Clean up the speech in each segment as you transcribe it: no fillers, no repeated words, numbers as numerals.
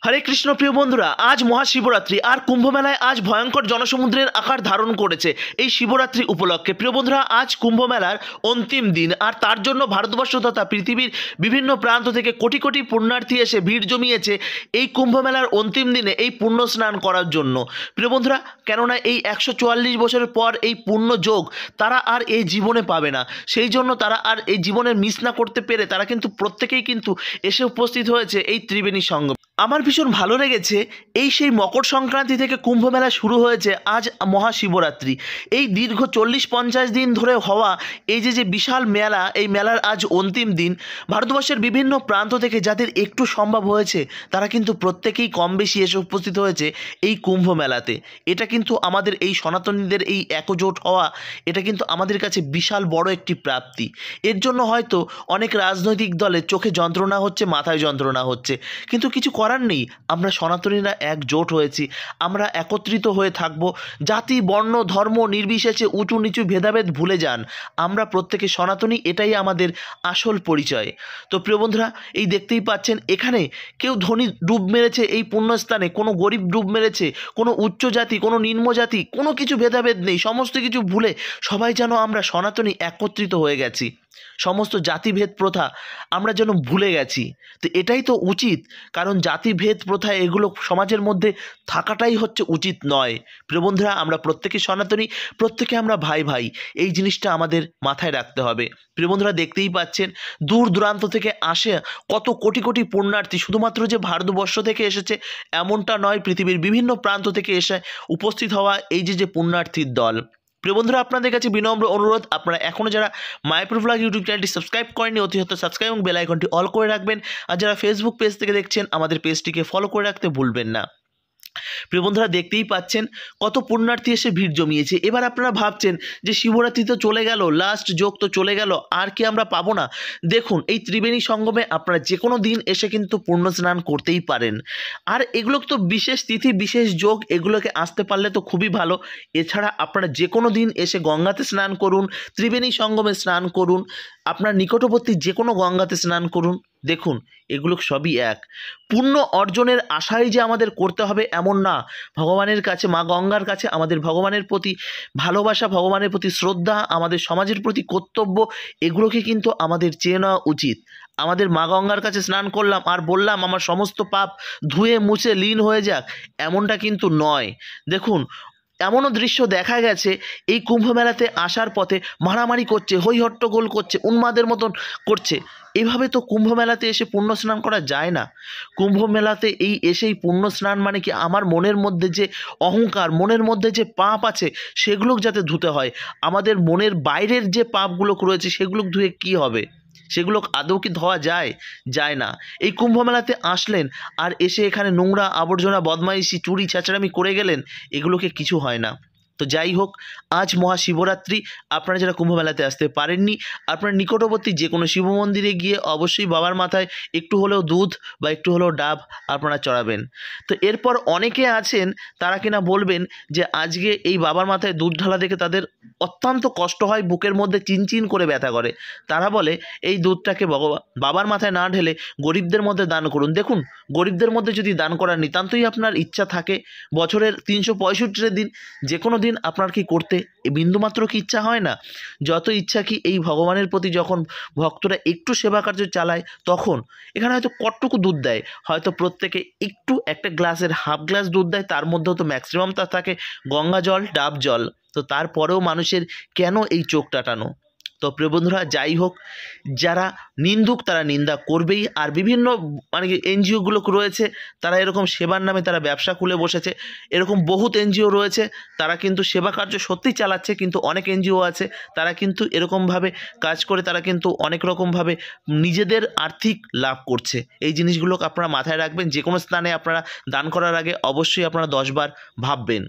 হরে কৃষ্ণ প্রিয় বন্ধুরা, আজ মহাশিবরাত্রি আর কুম্ভ মেলায় আজ ভয়ঙ্কর জনসমুদ্রের আকার ধারণ করেছে। এই শিবরাত্রি উপলক্ষে প্রিয় বন্ধুরা, আজ কুম্ভ মেলার অন্তিম দিন, আর তার জন্য ভারতবর্ষ তথা পৃথিবীর বিভিন্ন প্রান্ত থেকে কোটি কোটি পুণ্যার্থী এসে ভিড় জমিয়েছে এই কুম্ভ মেলার অন্তিম দিনে এই পুণ্য স্নান করার জন্য। প্রিয় বন্ধুরা, কেননা এই 144 বছরের পর এই পুণ্য যোগ তারা আর এই জীবনে পাবে না, সেই জন্য তারা আর এই জীবনের মিস না করতে পেরে তারা কিন্তু প্রত্যেকেই কিন্তু এসে উপস্থিত হয়েছে এই ত্রিবেণী সঙ্গম। আমার ভীষণ ভালো লেগেছে, এই সেই মকর সংক্রান্তি থেকে কুম্ভ মেলা শুরু হয়েছে আজ মহাশিবরাত্রি। এই দীর্ঘ 40-50 দিন ধরে হওয়া এই যে বিশাল মেলা, এই মেলার আজ অন্তিম দিন। ভারতবর্ষের বিভিন্ন প্রান্ত থেকে যাদের একটু সম্ভব হয়েছে তারা কিন্তু প্রত্যেকেই কম বেশি এসে উপস্থিত হয়েছে এই কুম্ভ মেলাতে। এটা কিন্তু আমাদের এই সনাতনীদের এই একজোট হওয়া, এটা কিন্তু আমাদের কাছে বিশাল বড় একটি প্রাপ্তি। এর জন্য হয়তো অনেক রাজনৈতিক দলের চোখে যন্ত্রণা হচ্ছে, মাথায় যন্ত্রণা হচ্ছে, কিন্তু কিছু করার নেই। আমরা সনাতনীরা একজোট হয়েছি, আমরা একত্রিত হয়ে থাকব। জাতি বর্ণ ধর্ম নির্বিশেষে উঁচু নিচু ভেদাভেদ ভুলে যান, আমরা প্রত্যেকে সনাতনী, এটাই আমাদের আসল পরিচয়। তো প্রিয় বন্ধুরা, এই দেখতেই পাচ্ছেন এখানে কেউ ধনী ডুব মেরেছে এই পুণ্যস্থানে, কোনো গরিব ডুব মেরেছে, কোনো উচ্চ জাতি কোনো নিম্ন জাতি, কোনো কিছু ভেদাভেদ নেই, সমস্ত কিছু ভুলে সবাই যেন আমরা সনাতনী একত্রিত হয়ে গেছি। সমস্ত জাতিভেদ প্রথা আমরা যেন ভুলে গেছি। তো এটাই তো উচিত, কারণ জাতিভেদ প্রথা এগুলো সমাজের মধ্যে থাকাটাই হচ্ছে উচিত নয়। প্রিয় বন্ধুরা, আমরা প্রত্যেকে সনাতনী, প্রত্যেকে আমরা ভাই ভাই, এই জিনিসটা আমাদের মাথায় রাখতে হবে। প্রিয় বন্ধুরা, দেখতেই পাচ্ছেন দূর দূরান্ত থেকে আসে কত কোটি কোটি পুণ্যার্থী। শুধুমাত্র যে ভারতবর্ষ থেকে এসেছে এমনটা নয়, পৃথিবীর বিভিন্ন প্রান্ত থেকে এসে উপস্থিত হওয়া এই যে পুণ্যার্থীর দল। প্রিয় বন্ধুরা, আপনাদের কাছে বিনম্র অনুরোধ, আপনারা এখনও যারা মায়াপুর ব্লগ ইউটিউব চ্যানেলটি সাবস্ক্রাইব করেননি অতি সত্ত্বর সাবস্ক্রাইব এবং বেল আইকনটি অল করে রাখবেন। আর যারা ফেসবুক পেজ থেকে দেখছেন আমাদের পেজটিকে ফলো করে রাখতে ভুলবেন না। প্রিয় বন্ধুরা, দেখতেই পাচ্ছেন কত পুণ্যার্থী এসে ভিড় জমিয়েছে। এবার আপনারা ভাবছেন যে শিবরাত্রি তো চলে গেল, লাস্ট যোগ তো চলে গেল, আর কি আমরা পাবো না? দেখুন, এই ত্রিবেণী সঙ্গমে আপনারা যে কোনো দিন এসে কিন্তু পুণ্য স্নান করতেই পারেন। আর এগুলো তো বিশেষ তিথি বিশেষ যোগ, এগুলোকে আসতে পারলে তো খুবই ভালো। এছাড়া আপনারা যে কোনো দিন এসে গঙ্গাতে স্নান করুন, ত্রিবেণী সঙ্গমে স্নান করুন, আপনার নিকটবর্তী যে কোনো গঙ্গাতে স্নান করুন। দেখুন, এগুলো সবই এক। পুণ্য অর্জনের আশাই যে আমাদের করতে হবে এমন না। ভগবানের কাছে, মা গঙ্গার কাছে আমাদের ভগবানের প্রতি ভালোবাসা, ভগবানের প্রতি শ্রদ্ধা, আমাদের সমাজের প্রতি কর্তব্য, এগুলোকে কিন্তু আমাদের চেয়ে নেওয়া উচিত। আমাদের মা গঙ্গার কাছে স্নান করলাম আর বললাম আমার সমস্ত পাপ ধুয়ে মুছে লীন হয়ে যাক, এমনটা কিন্তু নয়। দেখুন, এমনও দৃশ্য দেখা গেছে এই কুম্ভ মেলাতে আসার পথে মারামারি করছে, হই হট্টগোল করছে, উন্মাদের মতন করছে। এইভাবে তো কুম্ভ মেলাতে এসে পুণ্য স্নান করা যায় না। কুম্ভ মেলাতে এই এসেই পুণ্য স্নান মানে কি, আমার মনের মধ্যে যে অহংকার, মনের মধ্যে যে পাপ আছে সেগুলো যাতে ধুতে হয়। আমাদের মনের বাইরের যে পাপগুলো রয়েছে সেগুলো ধুয়ে কি হবে? সেগুলো আদৌ কি ধোয়া যায়? যায় না। এই কুম্ভ মেলাতে আসলেন আর এসে এখানে নোংরা আবর্জনা বদমাইশি চুরি ছেঁচড়ামি করে গেলেন, এগুলোকে কিছু হয় না। তো যাই হোক, আজ মহাশিবরাত্রি, আপনারা যারা কুম্ভ মেলাতে আসতে পারেননি, আপনার নিকটবর্তী যে কোনো শিব মন্দিরে গিয়ে অবশ্যই বাবার মাথায় একটু হলেও দুধ বা একটু হলেও ডাব আপনারা চড়াবেন। তো এরপর অনেকে আছেন তারা কিনা বলবেন যে আজকে এই বাবার মাথায় দুধ ঢালা দেখে তাদের অত্যন্ত কষ্ট হয়, বুকের মধ্যে চিনচিন করে ব্যথা করে। তারা বলে এই দুধটাকে বাবার মাথায় না ঢেলে গরিবদের মধ্যে দান করুন। দেখুন, গরিবদের মধ্যে যদি দান করার নিতান্তই আপনার ইচ্ছা থাকে, বছরের 365 দিন যে কোনো দিন আপনার কি করতে বিন্দুমাত্র কি ইচ্ছা হয় না? যত ইচ্ছা কি এই ভগবানের প্রতি যখন ভক্তরা একটু সেবা কার্য চালায় তখন এখানে হয়তো কতটুকু দুধ দেয়, হয়তো প্রত্যেকে একটু একটা গ্লাসের হাফ গ্লাস দুধ দেয়, তার মধ্যেও তো ম্যাক্সিমাম তা থাকে গঙ্গা জল, ডাব জল। তো তারপরেও মানুষের কেন এই চোখ টাটানো? তো প্রিয় বন্ধুরা, যাই হোক, যারা নিন্দুক তারা নিন্দা করবেই। আর বিভিন্ন মানে কি এনজিওগুলো রয়েছে, তারা এরকম সেবার নামে তারা ব্যবসা খুলে বসেছে। এরকম বহুত এনজিও রয়েছে, তারা কিন্তু সেবা কার্য সত্যিই চালাচ্ছে, কিন্তু অনেক এনজিও আছে তারা কিন্তু এরকমভাবে কাজ করে, তারা কিন্তু অনেক রকমভাবে নিজেদের আর্থিক লাভ করছে। এই জিনিসগুলোকে আপনারা মাথায় রাখবেন। যে কোনো স্থানে আপনারা দান করার আগে অবশ্যই আপনারা 10 বার ভাববেন।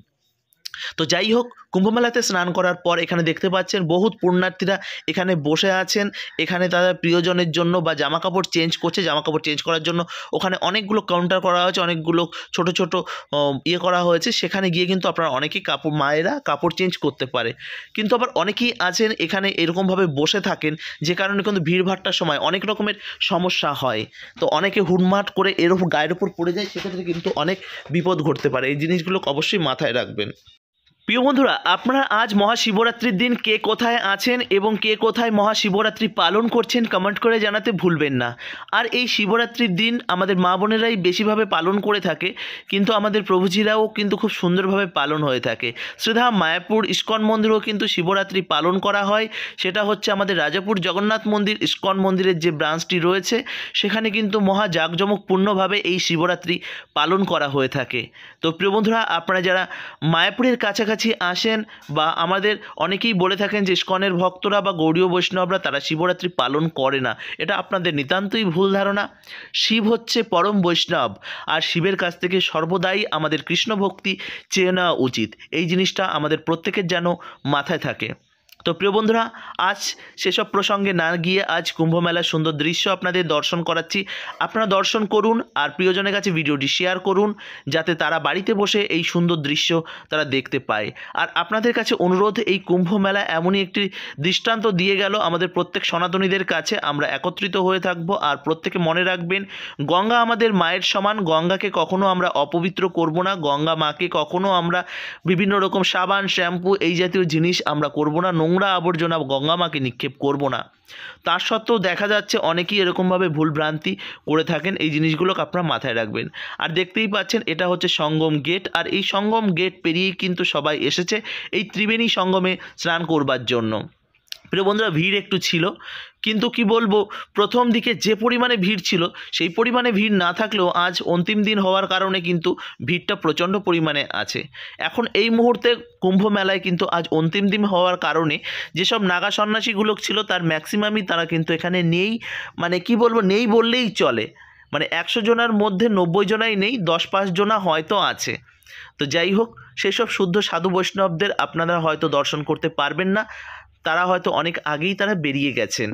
তো যাই হোক, কুম্ভমেলাতে স্নান করার পর এখানে দেখতে পাচ্ছেন বহুত পুণ্যার্থীরা এখানে বসে আছেন। এখানে তাদের প্রিয়জনের জন্য বা জামাকাপড় চেঞ্জ করছে, জামাকাপড় চেঞ্জ করার জন্য ওখানে অনেকগুলো কাউন্টার করা হয়েছে, অনেকগুলো ছোট ছোট করা হয়েছে। সেখানে গিয়ে কিন্তু আপনারা অনেকেই মায়েরা কাপড় চেঞ্জ করতে পারে। কিন্তু আবার অনেকেই আছেন এখানে এরকমভাবে বসে থাকেন, যে কারণে কিন্তু ভিড়ভাট্টার সময় অনেক রকমের সমস্যা হয়। তো অনেকে হুটমাট করে এরকম গায়ের ওপর পড়ে যায়, সেক্ষেত্রে কিন্তু অনেক বিপদ ঘটতে পারে। এই জিনিসগুলো অবশ্যই মাথায় রাখবেন। প্রিয় বন্ধুরা, আপনারা আজ মহাশিবরাত্রির দিন কে কোথায় আছেন এবং কে কোথায় মহাশিবরাত্রি পালন করছেন কমেন্ট করে জানাতে ভুলবেন না। আর এই শিবরাত্রির দিন আমাদের মা বোনেরাই বেশিভাবে পালন করে থাকে, কিন্তু আমাদের প্রভুজিরাও কিন্তু খুব সুন্দরভাবে পালন হয়ে থাকে। শ্রীধাম মায়াপুর ইস্কন মন্দিরেও কিন্তু শিবরাত্রি পালন করা হয়। সেটা হচ্ছে আমাদের রাজাপুর জগন্নাথ মন্দির ইস্কন মন্দিরের যে ব্রাঞ্চটি রয়েছে, সেখানে কিন্তু মহা জাঁকজমকপূর্ণভাবে এই শিবরাত্রি পালন করা হয়ে থাকে। তো প্রিয় বন্ধুরা, আপনারা যারা মায়াপুরের কাছাকাছি আসেন বা আমাদের অনেকেই বলে থাকেন যে ইস্কনের ভক্তরা বা গৌড়ীয় বৈষ্ণবরা তারা শিবরাত্রি পালন করে না, এটা আপনাদের নিতান্তই ভুল ধারণা। শিব হচ্ছে পরম বৈষ্ণব, আর শিবের কাছ থেকে সর্বদাই আমাদের কৃষ্ণ ভক্তি চেয়ে নেওয়া উচিত। এই জিনিসটা আমাদের প্রত্যেকের যেন মাথায় থাকে। তো প্রিয় বন্ধুরা, আজ সেসব প্রসঙ্গে না গিয়ে আজ কুম্ভমেলার সুন্দর দৃশ্য আপনাদের দর্শন করাচ্ছি। আপনারা দর্শন করুন আর প্রিয়জনের কাছে ভিডিওটি শেয়ার করুন, যাতে তারা বাড়িতে বসে এই সুন্দর দৃশ্য তারা দেখতে পায়। আর আপনাদের কাছে অনুরোধ, এই কুম্ভমেলা এমনই একটি দৃষ্টান্ত দিয়ে গেল আমাদের প্রত্যেক সনাতনীদের কাছে। আমরা একত্রিত হয়ে থাকব, আর প্রত্যেকে মনে রাখবেন, গঙ্গা আমাদের মায়ের সমান। গঙ্গাকে কখনো আমরা অপবিত্র করব না, গঙ্গা মাকে কখনো আমরা বিভিন্ন রকম সাবান শ্যাম্পু এই জাতীয় জিনিস আমরা করব না, নোংরা আবর্জনা গঙ্গা মাকে নিক্ষেপ করব না। তার সত্ত্বেও দেখা যাচ্ছে অনেকেই এরকমভাবে ভুলভ্রান্তি করে থাকেন। এই জিনিসগুলোকে আপনারা মাথায় রাখবেন। আর দেখতেই পাচ্ছেন এটা হচ্ছে সঙ্গম গেট, আর এই সঙ্গম গেট পেরিয়েই কিন্তু সবাই এসেছে এই ত্রিবেণী সঙ্গমে স্নান করবার জন্য। প্রিয় বন্ধুরা, ভিড় একটু ছিল, কিন্তু কি বলবো, প্রথম দিকে যে পরিমাণে ভিড় ছিল সেই পরিমাণে ভিড় না থাকলেও আজ অন্তিম দিন হওয়ার কারণে কিন্তু ভিড়টা প্রচণ্ড পরিমাণে আছে। এখন এই মুহূর্তে কুম্ভ মেলায় কিন্তু আজ অন্তিম দিন হওয়ার কারণে যেসব নাগা সন্ন্যাসীগুলো ছিল তার ম্যাক্সিমামই তারা কিন্তু এখানে নেই। মানে কি বলবো, নেই বললেই চলে। মানে 100 জনের মধ্যে 90 জনাই নেই, 10-5 জনা হয়তো আছে। তো যাই হোক, সেসব শুদ্ধ সাধু বৈষ্ণবদের আপনারা হয়তো দর্শন করতে পারবেন না। তারা হয়তো অনেক আগেই তারা বেরিয়ে গেছেন।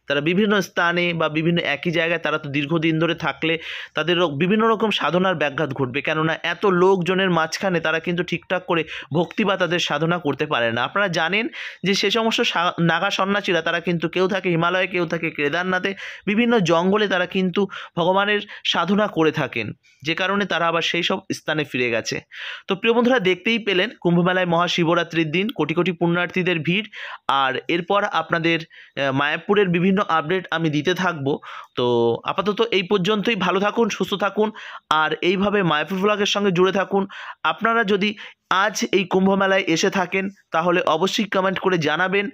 তারা বিভিন্ন স্থানে বা বিভিন্ন একই জায়গায় তারা তো দীর্ঘদিন ধরে থাকলে তাদের বিভিন্ন রকম সাধনার ব্যাঘাত ঘটবে, কেননা এত লোকজনের মাঝখানে তারা কিন্তু ঠিকঠাক করে ভক্তি বা তাদের সাধনা করতে পারে না। আপনারা জানেন যে সে সমস্ত নাগা সন্ন্যাসীরা তারা কিন্তু কেউ থাকে হিমালয়ে, কেউ থাকে কেদারনাথে, বিভিন্ন জঙ্গলে তারা কিন্তু ভগবানের সাধনা করে থাকেন, যে কারণে তারা আবার সেই সব স্থানে ফিরে গেছে। তো প্রিয় বন্ধুরা, দেখতেই পেলেন কুম্ভমেলায় মহাশিবরাত্রির দিন কোটি কোটি পুণ্যার্থীদের ভিড়। আর এরপর আপনাদের মায়াপুরের বিভিন্ন আপডেট আমি দিতে থাকবো। তো আপাতত এই পর্যন্তই। ভালো থাকুন, সুস্থ থাকুন, আর এইভাবে মায়াপুর ব্লগের সঙ্গে জুড়ে থাকুন। আপনারা যদি আজ এই কুম্ভ মেলায় এসে থাকেন তাহলে অবশ্যই কমেন্ট করে জানাবেন,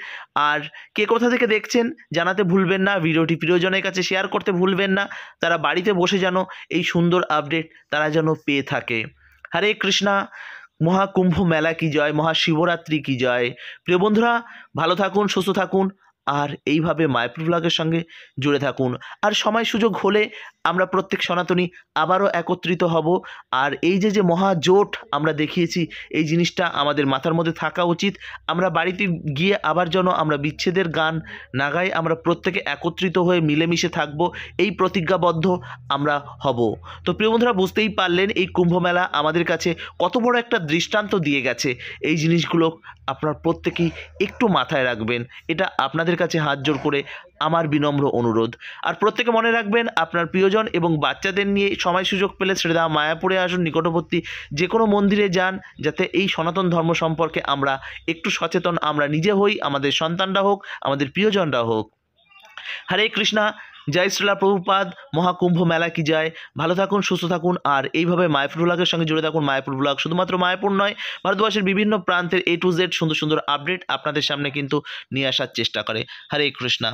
আর কে কোথা থেকে দেখছেন জানাতে ভুলবেন না। ভিডিওটি প্রিয়জনের কাছে শেয়ার করতে ভুলবেন না, তারা বাড়িতে বসে যেন এই সুন্দর আপডেট তারা যেন পেয়ে থাকে। হরে কৃষ্ণা, মহাকুম্ভ মেলা কি জয়, মহাশিবরাত্রি কি জয়। প্রিয় বন্ধুরা, ভালো থাকুন, সুস্থ থাকুন, আর এইভাবে মায়াপুর ব্লগের সঙ্গে জুড়ে থাকুন। আর সময় সুযোগ হলে আমরা প্রত্যেক সনাতনী আবারও একত্রিত হব। আর এই যে মহাজোট আমরা দেখিয়েছি, এই জিনিসটা আমাদের মাথার মধ্যে থাকা উচিত। আমরা বাড়িতে গিয়ে আবার যেন আমরা বিচ্ছেদের গান না গাই, আমরা প্রত্যেকে একত্রিত হয়ে মিলেমিশে থাকব, এই প্রতিজ্ঞাবদ্ধ আমরা হব। তো প্রিয় বন্ধুরা, বুঝতেই পারলেন এই কুম্ভ মেলা আমাদের কাছে কত বড় একটা দৃষ্টান্ত দিয়ে গেছে। এই জিনিসগুলো আপনার প্রত্যেকেই একটু মাথায় রাখবেন, এটা আপনাদের কাছে হাত জোড় করে আমার বিনম্র অনুরোধ। আর প্রত্যেকে মনে রাখবেন, আপনার প্রিয়জন এবং বাচ্চাদের নিয়ে সময় সুযোগ পেলে শ্রীধাম মায়াপুরে আসুন, নিকটবর্তী যে কোনো মন্দিরে যান, যাতে এই সনাতন ধর্ম সম্পর্কে আমরা একটু সচেতন আমরা নিজে হই, আমাদের সন্তানরা হোক, আমাদের প্রিয়জনরা হোক। হরে কৃষ্ণা, জয় শ্রীলা প্রভুপাদ, মহাকুম্ভ মেলা কি জয়। ভালো থাকুন, সুস্থ থাকুন, আর এইভাবে মায়াপুর ব্লগের সঙ্গে জুড়ে থাকুন। মায়াপুর ব্লগ শুধুমাত্র মায়াপুর নয়, ভারতবর্ষের বিভিন্ন প্রান্তের A to Z সুন্দর সুন্দর আপডেট আপনাদের সামনে কিন্তু নিয়ে আসার চেষ্টা করে। হরে কৃষ্ণা।